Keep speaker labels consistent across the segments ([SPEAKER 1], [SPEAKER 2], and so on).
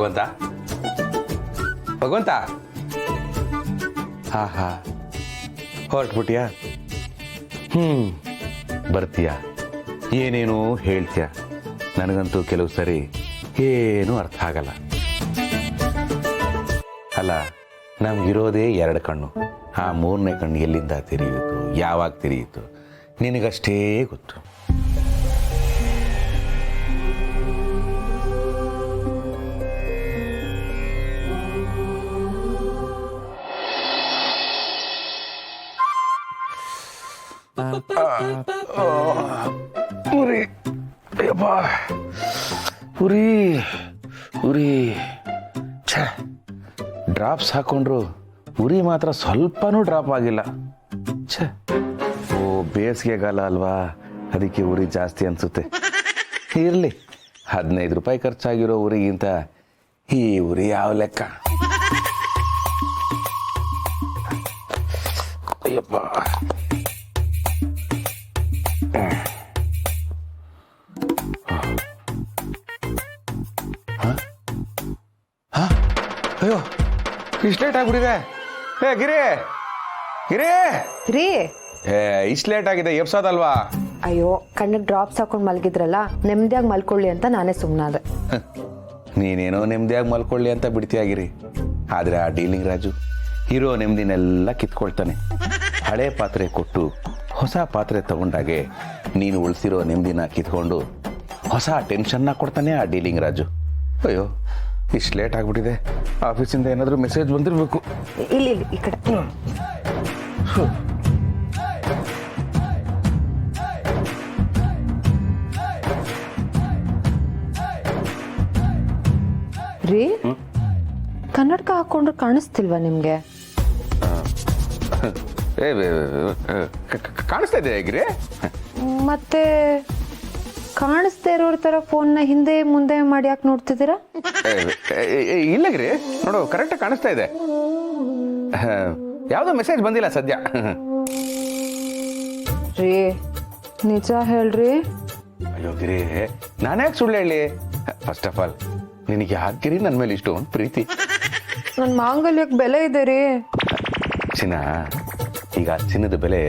[SPEAKER 1] ಭಗವಂತ ಭಗವಂತ ಹಾ ಹಾ ಹೊರಟ್ಬಿಟ್ಯಾ ಬರ್ತೀಯ ಏನೇನೋ ಹೇಳ್ತೀಯ ನನಗಂತೂ ಕೆಲವು ಸರಿ ಏನೂ ಅರ್ಥ ಆಗಲ್ಲ ಅಲ್ಲ ನಮಗಿರೋದೇ 2 ಕಣ್ಣು ಆ 3ನೇ ಕಣ್ಣು ಎಲ್ಲಿಂದ ತೆರೆಯಿತು ಯಾವಾಗ ತೆರೆಯಿತು ನಿನಗಷ್ಟೇ ಗೊತ್ತು ಉರಿ ಅಯ್ಯಪ್ಪ ಉರಿ ಉರಿ ಛೇ ಡ್ರಾಪ್ಸ್ ಹಾಕೊಂಡ್ರು ಉರಿ ಮಾತ್ರ ಸ್ವಲ್ಪನೂ ಡ್ರಾಪ್ ಆಗಿಲ್ಲ ಛೇ ಓ ಬೇಸಿಗೆಗಾಲ ಅಲ್ವಾ ಅದಕ್ಕೆ ಉರಿ ಜಾಸ್ತಿ ಅನಿಸುತ್ತೆ ಇರಲಿ 15 ರೂಪಾಯಿ ಖರ್ಚಾಗಿರೋ ಉರಿಗಿಂತ ಈ ಉರಿ ಯಾವ ಲೆಕ್ಕ ಅಯ್ಯಪ್ಪ ಅಯ್ಯೋ ಇಷ್ಟು ಲೇಟ್ ಆಗ್ಬಿಟ್ಟಿದೆ ಏ ಗಿರಿ ಗಿರಿ
[SPEAKER 2] ರೀ
[SPEAKER 1] ಇಷ್ಟು ಲೇಟ್ ಆಗಿದೆ ಎಬ್ಸೋದಲ್ವಾ
[SPEAKER 2] ಅಯ್ಯೋ ಕಣ್ಣಿಗೆ ಡ್ರಾಪ್ಸ್ ಹಾಕೊಂಡು ಮಲಗಿದ್ರಲ್ಲ ನೆಮ್ಮದಿಯಾಗಿ ಮಲ್ಕೊಳ್ಳಿ ಅಂತ ನಾನೇ ಸುಮ್ಮನಾದೆ
[SPEAKER 1] ನೀನೇನೋ ನೆಮ್ಮದಿಯಾಗಿ ಮಲ್ಕೊಳ್ಳಿ ಅಂತ ಬಿಡ್ತೀಯಾಗಿರಿ ಆದರೆ ಆ ಡೀಲಿಂಗ್ ರಾಜು ಇರೋ ನೆಮ್ಮದಿನೆಲ್ಲ ಕಿತ್ಕೊಳ್ತಾನೆ ಹಳೆ ಪಾತ್ರೆ ಕೊಟ್ಟು ಹೊಸ ಪಾತ್ರೆ ತಗೊಂಡಾಗೆ ನೀನು ಉಳಿಸಿರೋ ನೆಮ್ಮದಿನ ಕಿತ್ಕೊಂಡು ಹೊಸ ಟೆನ್ಷನ್ನ ಕೊಡ್ತಾನೆ ಆ ಡೀಲಿಂಗ್ ರಾಜು ಅಯ್ಯೋ ಇಷ್ಟು ಲೇಟ್ ಆಗ್ಬಿಟ್ಟಿದೆ ಆಫೀಸಿಂದ ಏನಾದರೂ ಮೆಸೇಜ್ ಬಂದಿರಬೇಕು
[SPEAKER 2] ಇಲ್ಲಿ ಈ ಕಡೆ ರೀ ಕನ್ನಡಕ ಹಾಕೊಂಡ್ರೆ ಕಾಣಿಸ್ತಿಲ್ವಾ ನಿಮ್ಗೆ
[SPEAKER 1] ಕಾಣಿಸ್ತಾ ಇದೆ ಹೇಗ್ರಿ
[SPEAKER 2] ಮತ್ತೆ ಕಾಣಿಸ್ತಾ ಇರೋರ ತರ ಫೋನ್ನ ಹಿಂದೆ ಮುಂದೆ ಮಾಡಿ ಯಾಕೆ ನೋಡ್ತಿದ್ದೀರಾ
[SPEAKER 1] ಇಲ್ಲಗ್ರಿ ನೋಡು ಕರೆಕ್ಟಾಗಿ ಕಾಣಿಸ್ತಾ ಇದೆ ಯಾವುದೋ ಮೆಸೇಜ್ ಬಂದಿಲ್ಲ ಸದ್ಯ
[SPEAKER 2] ರೀ ನಿಜ ಹೇಳ್ರಿ
[SPEAKER 1] ಅಯ್ಯೋ ಗಿರಿ ನಾನ್ಯಾಕೆ ಸುಳ್ಳು ಹೇಳಿ ಫಸ್ಟ್ ಆಫ್ ಆಲ್ ನಿನಗೆ ಯಾಕಿರಿ ನನ್ನ ಮೇಲೆ ಇಷ್ಟೊಂದು ಪ್ರೀತಿ
[SPEAKER 2] ನನ್ನ ಮಾಂಗಲ್ಯಕ್ಕೆ ಬೆಲೆ ಇದೆ ರೀ
[SPEAKER 1] ಚಿನ್ನ ಈಗ ಚಿನ್ನದ ಬೆಲೆ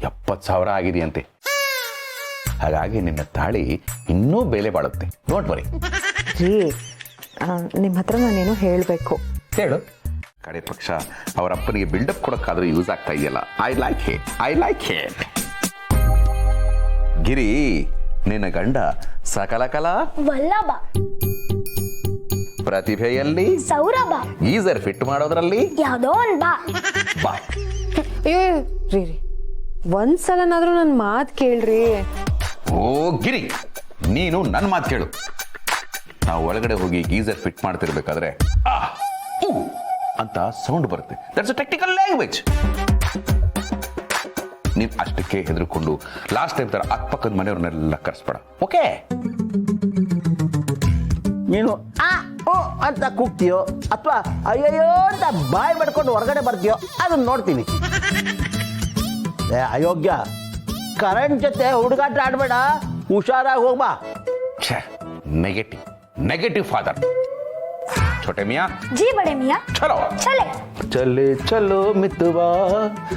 [SPEAKER 1] 70,000 ಆಗಿದೆಯಂತೆ ಹಾಗಾಗಿ ನಿನ್ನ ತಾಳಿ ಇನ್ನೂ ಬೆಲೆ ಬಾಳುತ್ತೆ ನೋಟ್ ಬರೀ
[SPEAKER 2] ರೀ ನಿಮ್ಮ ಹತ್ರ ನಾನೇನು ಹೇಳಬೇಕು
[SPEAKER 1] ಹೇಳು ಕಡೆ ಪಕ್ಷ ಅವರ ಅಪ್ಪನಿಗೆ ಬಿಲ್ಡಪ್ ಕೊಡೋಕ್ಕಾದ್ರೂ ಯೂಸ್ ಆಗ್ತಾ ಇದೆಯಲ್ಲ ಐ ಲೈಕ್ ಇಟ್ ಗಿರಿ ನಿನ್ನ ಗಂಡ ಸಕಲ ಕಲಾ
[SPEAKER 3] ವಲ್ಲಭ
[SPEAKER 1] ಪ್ರತಿಭೆಯಲ್ಲಿ
[SPEAKER 3] ಸೌರಭ
[SPEAKER 1] ಗೀಸರ್ ಫಿಟ್ ಮಾಡೋದ್ರಲ್ಲಿ
[SPEAKER 3] ಯಾವ್ದೋ ಒಂದ್
[SPEAKER 1] ಬಾ
[SPEAKER 2] ಅಯ್ಯೋ ರೀ ಒಂದ್ಸಲನಾದ್ರೂ ನನ್ನ ಮಾತು ಕೇಳ್ರಿ
[SPEAKER 1] ಓ ಗಿರಿ ನೀನು ನನ್ನ ಮಾತು ಕೇಳು ನಾವು ಒಳಗಡೆ ಹೋಗಿ ಗೀಸರ್ ಫಿಟ್ ಮಾಡ್ತಿರ್ಬೇಕಾದ್ರೆ ಅಂತ ಸೌಂಡ್ ಬರುತ್ತೆ ದಟ್ಸ್ ಅ ಟೆಕ್ನಿಕಲ್ ಲ್ಯಾಂಗ್ವೇಜ್ ನೀನ್ ಅಷ್ಟಕ್ಕೆ ಹೆದರ್ಕೊಂಡು ಲಾಸ್ಟ್ ಟೈಮ್ ತರ ಅಕ್ಕಪಕ್ಕದ ಮನೆಯವ್ರನ್ನೆಲ್ಲ ಕರೆಸ್ಬೇಡ ಓಕೆ
[SPEAKER 4] ನೀನು ಅಂತ ಕೂಗ್ತೀಯೋ ಅಥವಾ ಅಯ್ಯಯ್ಯೋ ಅಂತ ಬಾಯಿ ಮಾಡ್ಕೊಂಡು ಹೊರಗಡೆ ಬರ್ತೀಯೋ ಅದನ್ನ ನೋಡ್ತೀನಿ ಅಯೋಗ್ಯ ಕರೆಂಟ್ ಜೊತೆ ಹುಡುಗಾಟ ಆಡ್ಬೇಡ ಹುಷಾರಾಗಿ ಹೋಗ್ಬಾ
[SPEAKER 1] ನೆಗೆಟಿವ್ ಫಾದರ್ छोटे मियाँ
[SPEAKER 3] जी बड़े मियाँ
[SPEAKER 1] चलो
[SPEAKER 3] चले
[SPEAKER 1] चले चलो मितवा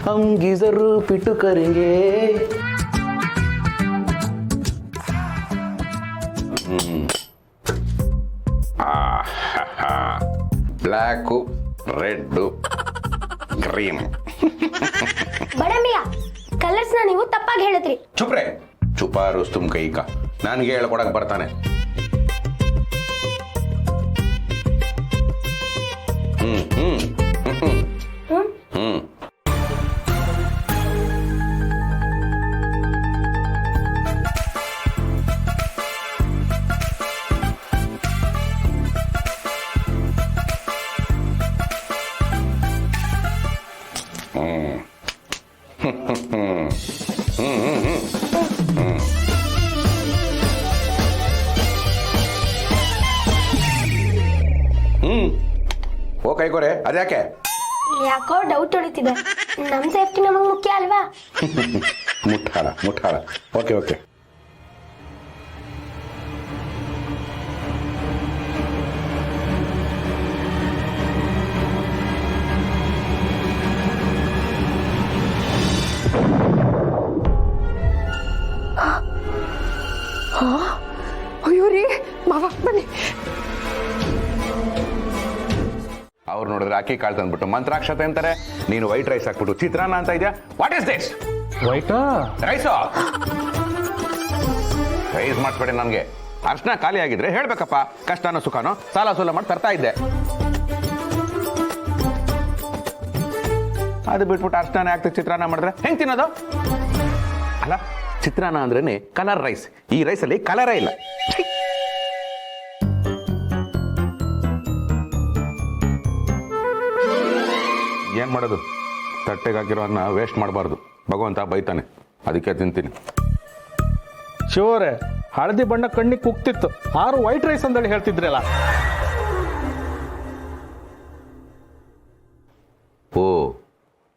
[SPEAKER 1] हम गीजर फिट करेंगे ब्लैक रेड ग्रीन
[SPEAKER 3] बड़े मियाँ ಕಲರ್ಸ್ ನೀವು ತಪ್ಪಾಗಿ ಹೇಳಿದ್ರಿ
[SPEAKER 1] ಚುಪ್ರೆ ಚುಪಾ ರುಸ್ತುಮ್ ಕೈಕ ನನಗೆ ಹೇಳ್ಕೊಡಕ್ ಬರ್ತಾನೆ ಓ ಕೈಕೋರೆ ಅದ್ಯಾಕೆ
[SPEAKER 3] ಯಾಕೋ ಡೌಟ್ ಹೊಡಿತಿದೆ ನಮ್ ಸೇಫ್ಟಿ ನಮಗ್ ಮುಖ್ಯ ಅಲ್ವಾ
[SPEAKER 1] ಮುಟ್ಟಾಳ ಓಕೆ ಅಕ್ಕಿ ಕಾಳು ತಂದ್ಬಿಟ್ಟು ಮಂತ್ರಾಕ್ಷತೆ ಅಂತಾರೆ. ನೀನು ವೈಟ್ ರೈಸ್ ಹಾಕ್ಬಿಟ್ಟು ಚಿತ್ರಾನ್ನ ಅಂತ ಇದೆಯಾ? What is this?
[SPEAKER 5] ವೈಟಾ?
[SPEAKER 1] ರೈಸು ರೈಸ್ ಮಾಡಿಸ್ಬೇಡಿ ನನಗೆ. ಅರ್ಶನ ಖಾಲಿ ಆಗಿದ್ರೆ ಹೇಳ್ಬೇಕಪ್ಪ, ಕಷ್ಟನೋ ಸುಖನೋ ಸಾಲ ಸೂಲ ಮಾಡಿ ತರ್ತಾ ಇದ್ದೆ. ಅದು ಬಿಟ್ಬಿಟ್ಟು ಅರ್ಶನ ಆಗ್ತದೆ ಚಿತ್ರಾನ್ನ ಮಾಡಿದ್ರೆ ಹೆಂಗ್ ತಿನ್ನೋದು? ಅಲ್ಲ, ಚಿತ್ರಾನ್ನ ಅಂದ್ರೇನೆ ಕಲರ್ ರೈಸ್. ಈ ರೈಸಲ್ಲಿ ಕಲರೇ ಇಲ್ಲ. ಛೀ! ಏನ್ ಮಾಡೋದು? ತಟ್ಟೆಗೆ ಹಾಕಿರೋ ಅನ್ನ ವೇಸ್ಟ್ ಮಾಡಬಾರ್ದು, ಭಗವಂತ ಬೈತಾನೆ. ಅದಕ್ಕೆ ತಿಂತೀನಿ.
[SPEAKER 5] ಶಿವರೇ, ಹಳದಿ ಬಣ್ಣ ಕಣ್ಣಿಗೆ ಕುಗ್ತಿತ್ತು, ಆರು ವೈಟ್ ರೈಸ್ ಅಂದೇಳಿ ಹೇಳ್ತಿದ್ರಲ್ಲ.
[SPEAKER 1] ಓ,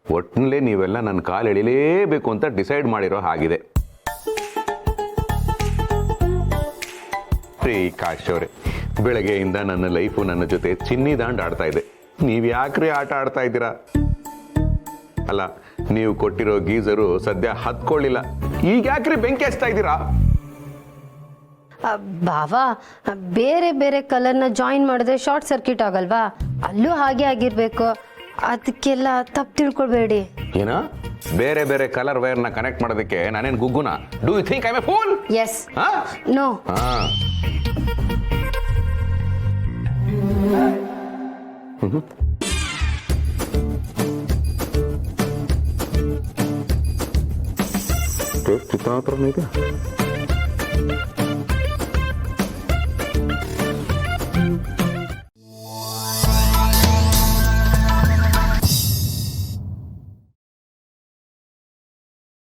[SPEAKER 1] ಒಟ್ಟಿನಲ್ಲೇ ನೀವೆಲ್ಲ ನನ್ನ ಕಾಲು ಎಳಿಲೇಬೇಕು ಅಂತ ಡಿಸೈಡ್ ಮಾಡಿರೋ ಹಾಗಿದೆ. ರೀ ಕಾಶ್ ಅವರೇ, ಬೆಳಗ್ಗೆಯಿಂದ ನನ್ನ ಲೈಫು ನನ್ನ ಜೊತೆ ಚಿನ್ನಿ ದಾಂಡ್ ಆಡ್ತಾ ಇದೆ. ನೀವು ಯಾಕ್ರಿ ಆಟ ಆಡ್ತಾ ಇದ್ದೀರಾ? ಅಲ್ಲ, ನೀವು ಕೊಟ್ಟಿರೋ ಗೀಸರು ಸದ್ಯ ಹತ್ಕೊಳ್ಳಿಲ್ಲ, ಈಗ ಯಾಕ್ರಿ ಬೆಂಕಿ ಹಚ್ತಾ ಇದ್ದೀರಾ?
[SPEAKER 6] ಬಾವಾ, ಬೇರೆ ಬೇರೆ ಕಲರ್ನ ಜಾಯಿನ್ ಮಾಡಿದ್ರೆ ಶಾರ್ಟ್ ಸರ್ಕ್ಯೂಟ್ ಆಗಲ್ವಾ? ಅಲ್ಲೂ ಹಾಗೆ ಆಗಿರ್ಬೇಕು. ಅದಕ್ಕೆಲ್ಲ ತಪ್ಪು ತಿಳ್ಕೊಳ್ಬೇಡಿ.
[SPEAKER 1] ಏನ ಬೇರೆ ಬೇರೆ ಕಲರ್ ವೈರ್ನ ಕನೆಕ್ಟ್ ಮಾಡೋದಕ್ಕೆ ನಾನೇನು ಗುಗ್ಗುನ? Do you think I am a fool?
[SPEAKER 6] Yes. No.
[SPEAKER 1] ಚಿತ್ರ ಇದೆ.